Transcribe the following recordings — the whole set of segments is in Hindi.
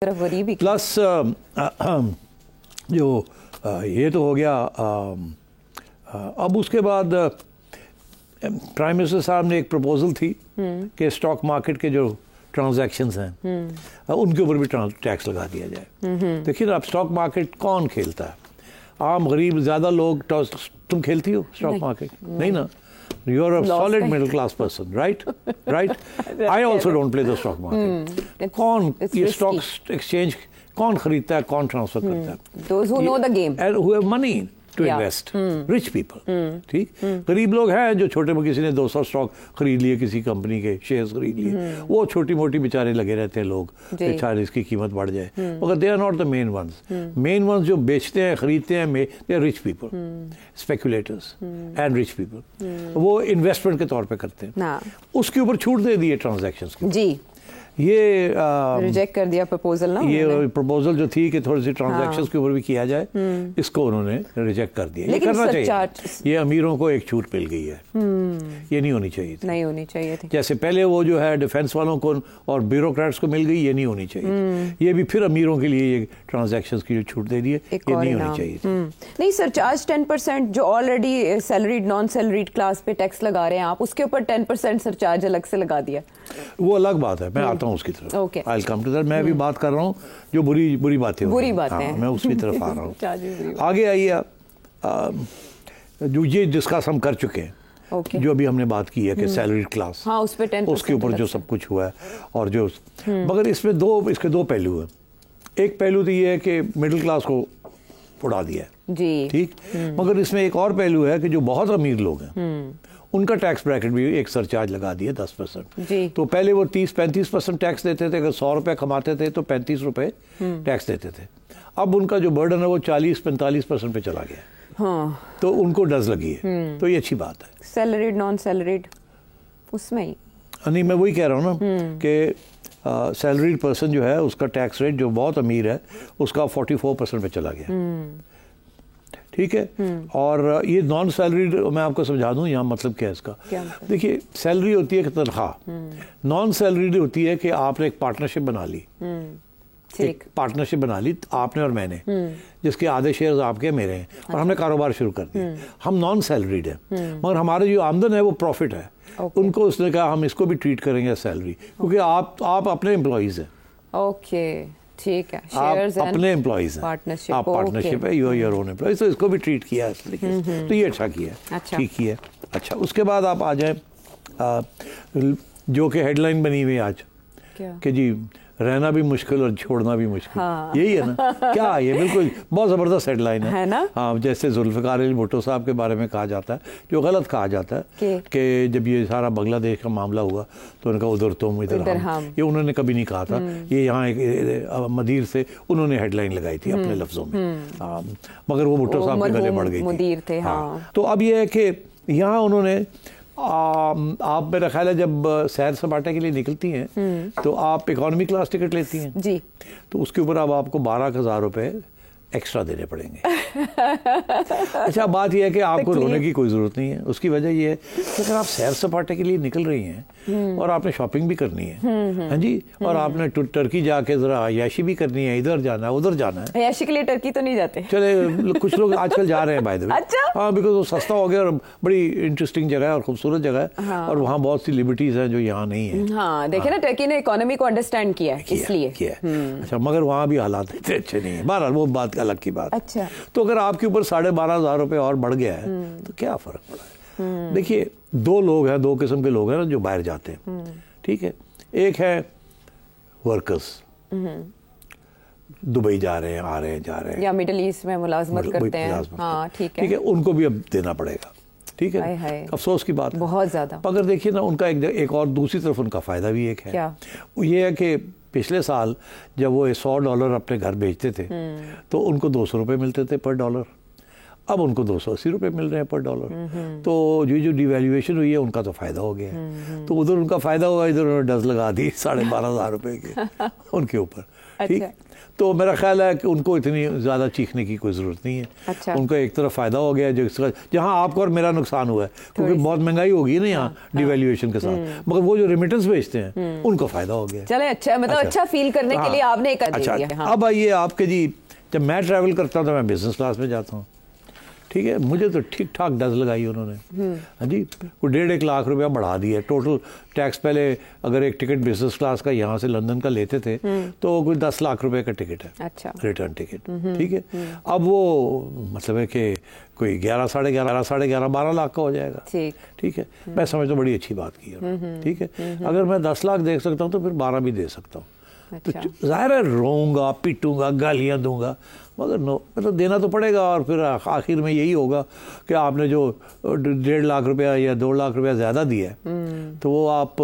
गरीबी प्लस जो ये तो हो गया। अब उसके बाद प्राइम मिनिस्टर साहब ने एक प्रपोजल थी कि स्टॉक मार्केट के जो ट्रांजैक्शंस हैं उनके ऊपर भी टैक्स लगा दिया जाए। देखिए ना, अब स्टॉक मार्केट कौन खेलता है? आम गरीब, ज़्यादा लोग। तुम खेलती हो स्टॉक मार्केट? नहीं ना। You are a solid middle class person, right? Right? I also don't play the stock market. कौन ये स्टॉक एक्सचेंज कौन खरीदता है, कौन ट्रांसफर करता है? Those who know the game. And who have money to invest. Rich people. ठीक? गरीब लोग हैं जो छोटे में, किसी ने 200 स्टॉक खरीद लिए, किसी कंपनी के शेयर्स खरीद लिए, वो छोटी मोटी बेचारे लगे रहते हैं लोग, बेचारे इसकी कीमत बढ़ जाए, मगर they are not the main ones. Main ones जो बेचते हैं, खरीदते हैं, दे आर rich people, speculators and rich people. वो इन्वेस्टमेंट के तौर पे करते हैं। उसके ऊपर छूट दे दी है ट्रांजैक्शंस की। जी, ये रिजेक्ट कर दिया प्रपोजल ना। ये प्रपोजल जो थी कि थोड़ी सी ट्रांजैक्शंस के ऊपर भी किया जाए, इसको उन्होंने रिजेक्ट कर दिया। ये करना चाहिए। ये अमीरों को एक छूट मिल गई है, ये नहीं होनी चाहिए थी। नहीं होनी चाहिए थी। जैसे पहले वो जो है डिफेंस वालों को और ब्यूरोक्रेट्स को मिल गई, ये नहीं होनी चाहिए। ये भी फिर अमीरों के लिए ये ट्रांजैक्शंस की जो छूट दे दी है, ये नहीं होनी चाहिए थी। नहीं, सरचार्ज 10% जो already salaried non salaried class पे टैक्स लगा रहे हैं आप, उसके ऊपर 10% सरचार्ज अलग से लगा दिया। वो अलग बात है, मैं आता हूँ उसकी तरफ। Okay. I'll come to that. मैं अभी बात कर रहा हूँ जो बुरी बातें बुरी बातें हैं। मैं उसकी तरफ आ रहा हूँ। आगे आइए, जो ये डिस्कस हम कर चुके हैं, जो अभी हमने बात की है कि सैलरी क्लास, हाँ, उस पे 10% उसके ऊपर जो सब कुछ हुआ है, और जो मगर इसमें इसके दो पहलू हैं। एक पहलू तो ये है कि मिडिल क्लास को उड़ा दिया है, जी, ठीक, मगर इसमें एक और पहलू है कि जो बहुत अमीर लोग हैं उनका टैक्स ब्रैकेट भी एक सरचार्ज लगा दिया 10%। तो पहले वो 30-35% टैक्स देते थे, अगर 100 रुपये कमाते थे तो 35 रुपये टैक्स देते थे। अब उनका जो बर्डन है वो 40-45% पे चला गया। हाँ। तो उनको डज लगी है, तो ये अच्छी बात है। सैलरीड नॉन सैलरीड उसमें ही नहीं, मैं वही कह रहा हूँ ना कि सैलरीड पर्सन जो है उसका टैक्स रेट जो बहुत अमीर है उसका 44% पे चला गया। ठीक है। और ये नॉन सैलरीड, मैं आपको समझा दूं यहाँ मतलब क्या है इसका। देखिए, सैलरी होती है कि तनख्वाह, नॉन सैलरीड होती है कि आपने एक पार्टनरशिप बना ली, एक पार्टनरशिप बना ली आपने और मैंने, जिसके आधे शेयर्स आपके मेरे हैं, और हमने कारोबार शुरू कर दिया। हम नॉन सैलरीड है, मगर हमारे जो आमदन है वो प्रॉफिट है। उनको उसने कहा हम इसको भी ट्रीट करेंगे सैलरी, क्योंकि आप अपने एम्प्लॉइज हैं। ओके, ठीक है। आप अपने एम्प्लॉइज हैं, आप पार्टनरशिप है, यू योर ओन एम्प्लॉइज, तो इसको भी ट्रीट किया इस तरीके से, तो ये अच्छा किया, ठीक किया। अच्छा, उसके बाद आप आ जाए जो कि हेडलाइन बनी हुई आज कि जी रहना भी मुश्किल और छोड़ना भी मुश्किल। हाँ। यही है ना? क्या ये बिल्कुल बहुत ज़बरदस्त हेडलाइन है ना? हाँ, जैसे जुल्फ़िकार अली भुट्टो साहब के बारे में कहा जाता है, जो गलत कहा जाता है कि जब ये सारा बांग्लादेश का मामला हुआ तो उनका उधर तुम इधर हम, ये उन्होंने कभी नहीं कहा था। ये यहाँ एक मदीर से उन्होंने हेडलाइन लगाई थी अपने लफ्ज़ों में, मगर वो भुट्टो साहब के गले बढ़ गई थी। तो अब ये है कि यहाँ उन्होंने आप मेरा ख्याल है जब सैर सपाटे के लिए निकलती हैं तो आप इकोनॉमी क्लास टिकट लेती हैं जी, तो उसके ऊपर अब आपको 12,000 रुपये एक्स्ट्रा देने पड़ेंगे। अच्छा, बात यह है कि आपको रोने की कोई ज़रूरत नहीं है। उसकी वजह यह है कि अगर आप सैर सपाटे के लिए निकल रही हैं और आपने शॉपिंग भी करनी है, हाँ जी, और आपने टर्की जाके ज़रा अयाशी भी करनी है, इधर जाना है उधर जाना है। अयाशी के लिए टर्की तो नहीं जाते? चले, कुछ लोग आजकल जा रहे हैं बाय द वे। अच्छा, हाँ, बिकॉज वो सस्ता हो गया और बड़ी इंटरेस्टिंग जगह है और खूबसूरत जगह है, और वहाँ बहुत सी लिबर्टीज हैं जो यहाँ नहीं है। हाँ, देखिए ना, टर्की ने इकोनॉमी को अंडरस्टैंड किया है, इसलिए किया। अच्छा, मगर वहाँ भी हालात इतने अच्छे नहीं है। बहरहाल वो बात अलग की बात। अच्छा, तो अगर आपके ऊपर 12,500 रुपये और बढ़ गया है तो क्या फर्क पड़ा है? देखिए, दो लोग हैं, दो किस्म के लोग हैं ना जो बाहर जाते हैं, ठीक है। एक है वर्कर्स, दुबई जा रहे हैं, आ रहे हैं, जा रहे हैं, या मिडिल ईस्ट में मुलाजमत करते हैं, हाँ, ठीक है, उनको भी अब देना पड़ेगा, ठीक है। अफसोस की बात बहुत ज्यादा। अगर देखिए ना, उनका एक और दूसरी तरफ उनका फायदा भी एक है। क्या? ये है कि पिछले साल जब वो $100 अपने घर भेजते थे तो उनको 200 रुपये मिलते थे पर डॉलर, अब उनको 280 रुपये मिल रहे हैं पर डॉलर। तो जो डिवैल्यूएशन हुई है उनका तो फ़ायदा हो गया, तो उधर उनका फ़ायदा हुआ, इधर उन्होंने डज लगा दी 12,500 रुपये के उनके ऊपर, ठीक। तो मेरा ख्याल है कि उनको इतनी ज़्यादा चीखने की कोई ज़रूरत नहीं है। अच्छा। उनको एक तरफ फ़ायदा हो गया जहाँ आपको और मेरा नुकसान हुआ है, क्योंकि बहुत महंगाई होगी ना यहाँ डिवैल्यूएशन के साथ, मगर वो जो रेमिटेंस भेजते हैं उनको फ़ायदा हो गया। चले अच्छा, मतलब अच्छा फील करने के लिए आपने कर दिया। अब आइए आपके जी, जब मैं ट्रैवल करता हूँ तो मैं बिजनेस क्लास में जाता हूँ, ठीक है। मुझे तो ठीक ठाक डज लगाई उन्होंने। हाँ जी, कोई 1.5 लाख रुपया बढ़ा दिया टोटल टैक्स। पहले अगर एक टिकट बिजनेस क्लास का यहाँ से लंदन का लेते थे तो कोई 10 लाख रुपए का टिकट है। अच्छा। रिटर्न टिकट, ठीक है। अब वो मतलब है कि कोई 11, साढ़े 11, 12 लाख का हो जाएगा। ठीक है। मैं समझता हूँ बड़ी अच्छी बात की है, ठीक है। अगर मैं 10 लाख दे सकता हूँ तो फिर 12 भी दे सकता हूँ। तो ज़ाहिर है रोऊंगा, पीटूंगा, गालियाँ दूंगा, मगर मतलब देना तो पड़ेगा। और फिर आखिर में यही होगा कि आपने जो 1.5 लाख रुपया या 2 लाख रुपया ज़्यादा दिया है, तो वो आप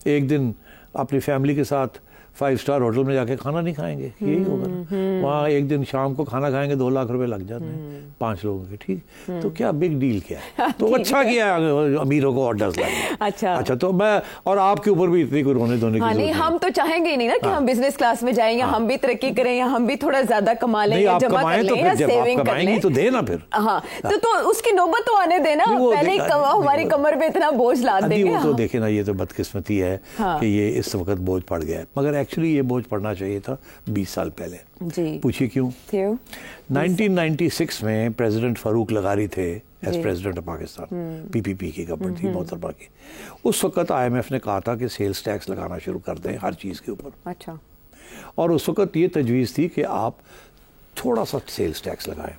एक दिन अपनी फैमिली के साथ 5 स्टार होटल में जाके खाना नहीं खाएंगे, यही होगा ना। वहाँ एक दिन शाम को खाना खाएंगे, 2 लाख रुपए लग जाते हैं 5 लोगों के, ठीक। तो क्या बिग डील क्या है? तो अच्छा किया अमीरों को ऑर्डर्स लाए। अच्छा, तो मैं और आपके ऊपर भी इतनी कोई रोने धोने की नहीं, हम तो चाहेंगे ही नहीं ना कि हम बिजनेस क्लास में जाएंगे, हम भी तरक्की करें, या हम भी थोड़ा ज्यादा कमा लें, जमा कर लें, या सेविंग कर लें, तो देना फिर। हाँ, तो उसकी नौबत तो आने देना, पहले हमारी कमर पे इतना बोझ ला देंगे। तो देखे ना, ये तो बदकिस्मती है कि ये इस वक्त बोझ पड़ गया है, मगर एक्चुअली ये बोझ पड़ना चाहिए था 20 साल पहले। जी। पूछिए क्यों? 1996 में प्रेसिडेंट फारूक लगारी थे as president of Pakistan, PPP की गवर्नमेंट थी, मोहतरमा की। उस वक्त IMF ने कहा था कि सेल्स टैक्स लगाना शुरू कर दें हर चीज़ के ऊपर। अच्छा। और उस वक्त ये तजवीज़ थी कि आप थोड़ा सा सेल्स टैक्स लगाएं,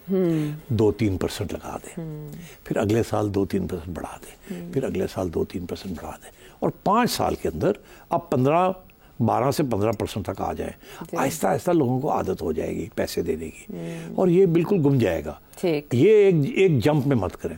2-3% लगा दें, फिर अगले साल 2-3% बढ़ा दें, फिर अगले साल 2-3% बढ़ा दें, और 5 साल के अंदर आप 12 से 15% तक आ जाए। आहिस्ता आहिस्ता लोगों को आदत हो जाएगी पैसे देने की, और ये बिल्कुल गुम जाएगा। ये एक जंप में मत करें।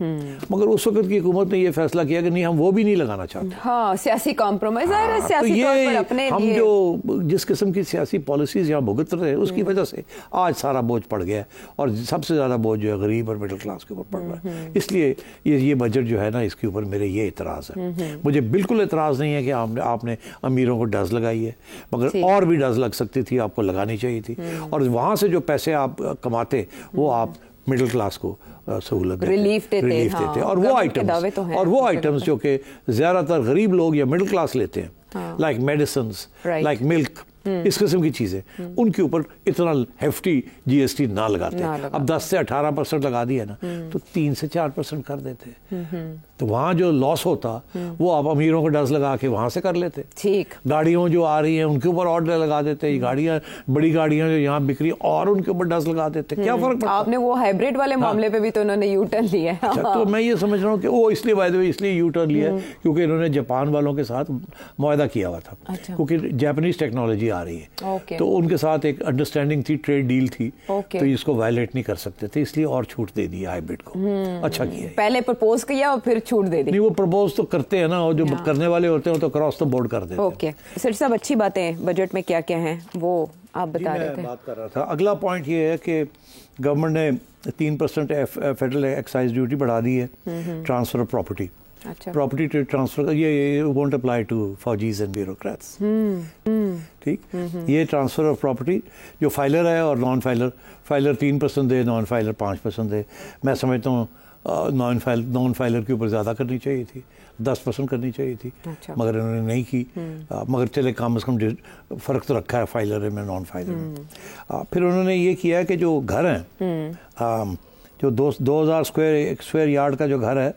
मगर उस वक्त की हुकूमत ने ये फैसला किया कि नहीं, हम वो भी नहीं लगाना चाहते। हाँ, सियासी कॉम्प्रोमाइज है, सियासी तौर पर अपने हम जो जिस किस्म की सियासी पॉलिसीज यहाँ भुगत रहे हैं, उसकी वजह से आज सारा बोझ पड़ गया है, और सबसे ज़्यादा बोझ जो है गरीब और मिडिल क्लास के ऊपर पड़ रहा है। इसलिए ये बजट जो है ना, इसके ऊपर मेरे ये इतराज़ है। मुझे बिल्कुल इतराज़ नहीं है कि आपने अमीरों को डज लगाई है, मगर और भी डज लग सकती थी, आपको लगानी चाहिए थी। और वहाँ से जो पैसे आप कमाते, वो आप मिडिल क्लास को सहूलत रिलीफ देते। और वो आइटम्स जो कि ज़्यादातर गरीब लोग या मिडिल क्लास लेते हैं, लाइक मेडिसिन्स, लाइक मिल्क, इस किस्म की चीज़ें, उनके ऊपर इतना हेफ्टी GST ना लगाते। अब 10 से 18% लगा दिया ना, तो 3 से 4% कर देते। तो वहाँ जो लॉस होता, वो आप अमीरों को डज लगा के वहाँ से कर लेते। ठीक। गाड़ियों जो आ रही हैं उनके ऊपर ऑर्डर लगा देते, ये गाड़ियाँ, बड़ी गाड़ियाँ जो यहाँ बिक रही, और उनके ऊपर डज लगा देते। क्या फर्क पड़ता? आपने वो हाइब्रिड वाले मामले पे भी तो उन्होंने यू टर्न लिया है। तो मैं ये समझ रहा हूँ कि वो इसलिए बाय द वे इसलिए यू टर्न लिया क्योंकि इन्होंने जापान वालों के साथ मुआहदा किया हुआ था, क्योंकि जापानीज टेक्नोलॉजी आ रही है, तो उनके साथ एक अंडरस्टैंडिंग थी, ट्रेड डील थी, तो इसको वायलेट नहीं कर सकते थे, इसलिए और छूट दे दी हाइब्रिड को। अच्छा किया। पहले प्रपोज किया और फिर छूट दे दी। नहीं, वो प्रपोज तो करते हैं ना, और जो करने वाले होते हैं तो क्रॉस द बोर्ड कर देते हैं। ओके सर साहब, अच्छी बातें बजट में क्या क्या हैं वो आप बता रहे थे। बात कर रहा था। अगला पॉइंट ये है कि गवर्नमेंट ने 3% फेडरल एक्साइज ड्यूटी बढ़ा दी है transfer of property. Property to transfer, ये वोंट अप्लाई टू फौजीज एंड ब्यूरोक्रेट्स। ठीक। ये ट्रांसफर ऑफ प्रॉपर्टी जो फाइलर है और नॉन फाइलर, फाइलर 3% दे, नॉन फाइलर 5% दे। मैं समझता हूँ नॉन फाइलर के ऊपर ज़्यादा करनी चाहिए थी, 10% करनी चाहिए थी। अच्छा। मगर इन्होंने नहीं की। मगर चले कम से कम फ़र्क तो रखा है फाइलर में नॉन फाइलर में। फिर उन्होंने ये किया है कि जो घर हैं, जो 2000 स्क्वायर यार्ड का जो घर है,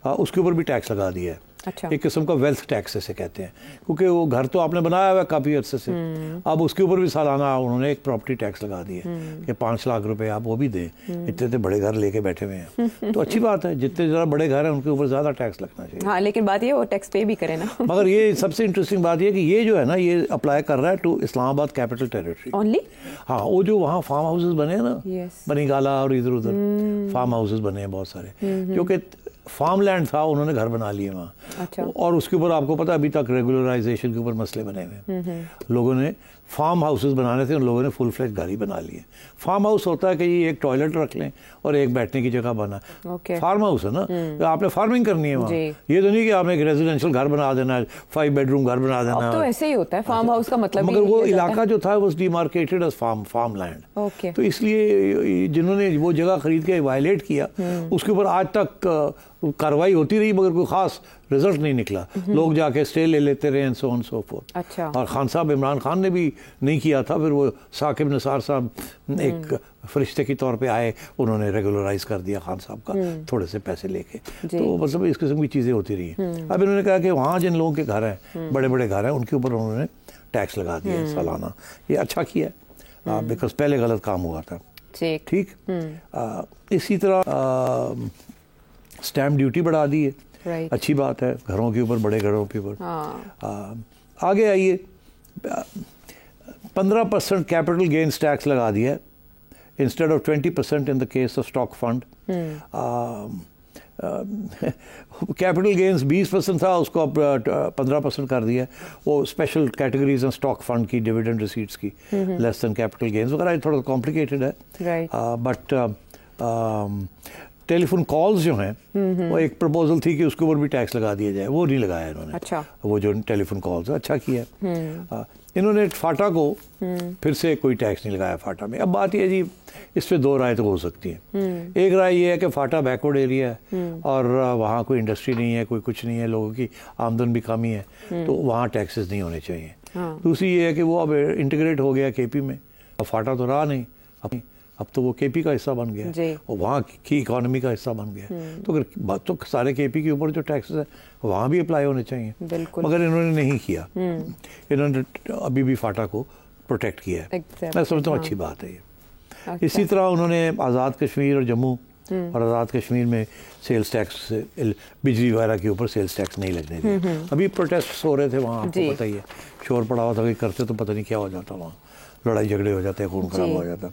उसके ऊपर भी टैक्स लगा दिया है। अच्छा। एक किस्म का वेल्थ टैक्स ऐसे कहते हैं, क्योंकि वो घर तो आपने बनाया हुआ है काफ़ी अर्से से, अब उसके ऊपर भी सालाना उन्होंने एक प्रॉपर्टी टैक्स लगा दिया कि 5 लाख रुपए आप वो भी दें। इतने बड़े घर लेके बैठे हुए हैं, तो अच्छी बात है, जितने ज़रा बड़े घर हैं उनके ऊपर ज़्यादा टैक्स लगना चाहिए। हाँ, लेकिन बात ये वो टैक्स पे भी करें ना। मगर ये सबसे इंटरेस्टिंग बात ये कि ये जो है ना, ये अप्लाई कर रहा है to Islamabad capital territory only. हाँ, वो जो वहाँ फार्म हाउसेज बने हैं ना, बनीगाला और इधर उधर फार्म हाउसेज बने हैं बहुत सारे, जो कि फार्म लैंड था, उन्होंने घर बना लिए वहाँ। अच्छा। और उसके ऊपर आपको पता है अभी तक रेगुलराइजेशन के ऊपर मसले बने हुए हैं। लोगों ने फार्म हाउसेस बनाने थे, उन लोगों ने फुल फ्लेज घर ही बना लिए। फार्म हाउस होता है कि ये एक टॉयलेट रख लें और एक बैठने की जगह बना। फार्म हाउस है ना, तो आपने फार्मिंग करनी है वहाँ। ये तो नहीं कि आपने एक रेजिडेंशियल घर बना देना है, 5 बेडरूम घर बना देना। तो ऐसे ही होता है फार्म हाउस का मतलब। मगर वो इलाका जो था वो डिमार्केटेड एज फार्म लैंड। तो इसलिए जिन्होंने वो जगह खरीद के वायलेट किया उसके ऊपर आज तक कार्रवाई होती रही, मगर कोई खास रिजल्ट नहीं निकला। लोग जाके स्टे ले लेते रहे and so on so fourth. अच्छा। और खान साहब, इमरान खान ने भी नहीं किया था, फिर वो साकिब निसार साहब एक फरिश्ते के तौर पे आए, उन्होंने रेगुलराइज कर दिया खान साहब का थोड़े से पैसे लेके। तो मतलब इस किस्म की चीज़ें होती रही। अब इन्होंने कहा कि वहाँ जिन लोगों के घर हैं, बड़े बड़े घर हैं, उनके ऊपर उन्होंने टैक्स लगा दिया सालाना। ये अच्छा किया बिकॉज पहले गलत काम हुआ था। ठीक। इसी तरह स्टैम्प ड्यूटी बढ़ा दी है। अच्छी बात है, घरों के ऊपर, बड़े घरों के ऊपर। आगे आइए, 15% कैपिटल गेन्स टैक्स लगा दिया है instead of 20% in the case of stock fund. Capital gains 20% था, उसको अब 15% कर दिया। वो स्पेशल कैटेगरीज हैं स्टॉक फंड की, डिविडेंड रिसीट्स की, लेस देन कैपिटल गेन्स वगैरह। थोड़ा कॉम्प्लिकेटेड है, बट टेलीफोन कॉल्स जो हैं वो एक प्रपोजल थी कि उसके ऊपर भी टैक्स लगा दिया जाए, वो नहीं लगाया इन्होंने। अच्छा। वो जो टेलीफोन कॉल्स है, अच्छा किया। इन्होंने फाटा को फिर से कोई टैक्स नहीं लगाया फाटा में। अब बात यह जी, इस पर 2 राय तो हो सकती है। एक राय ये है कि फाटा बैकवर्ड एरिया है और वहाँ कोई इंडस्ट्री नहीं है, कोई कुछ नहीं है, लोगों की आमदन भी कमी है, तो वहाँ टैक्सेस नहीं होने चाहिए। दूसरी ये है कि वो अब इंटीग्रेट हो गया केपी में, अब फाटा तो रहा नहीं, अब तो वो केपी का हिस्सा बन गया और वहाँ की इकोनॉमी का हिस्सा बन गया। तो अगर बात तो सारे केपी के ऊपर जो टैक्सेस है वहाँ भी अप्लाई होने चाहिए, मगर इन्होंने नहीं किया। इन्होंने अभी भी फाटा को प्रोटेक्ट किया है। मैं समझता हूँ अच्छी बात है ये। इसी तरह उन्होंने आज़ाद कश्मीर और जम्मू और आज़ाद कश्मीर में सेल्स टैक्स, बिजली वगैरह के ऊपर सेल्स टैक्स नहीं लगने दिए। अभी प्रोटेस्ट हो रहे थे वहाँ, आपको पता ही है, शोर पड़ा हुआ था कि करते तो पता नहीं क्या हो जाता, वहाँ लड़ाई झगड़े हो जाते, खून खराब हो जाता।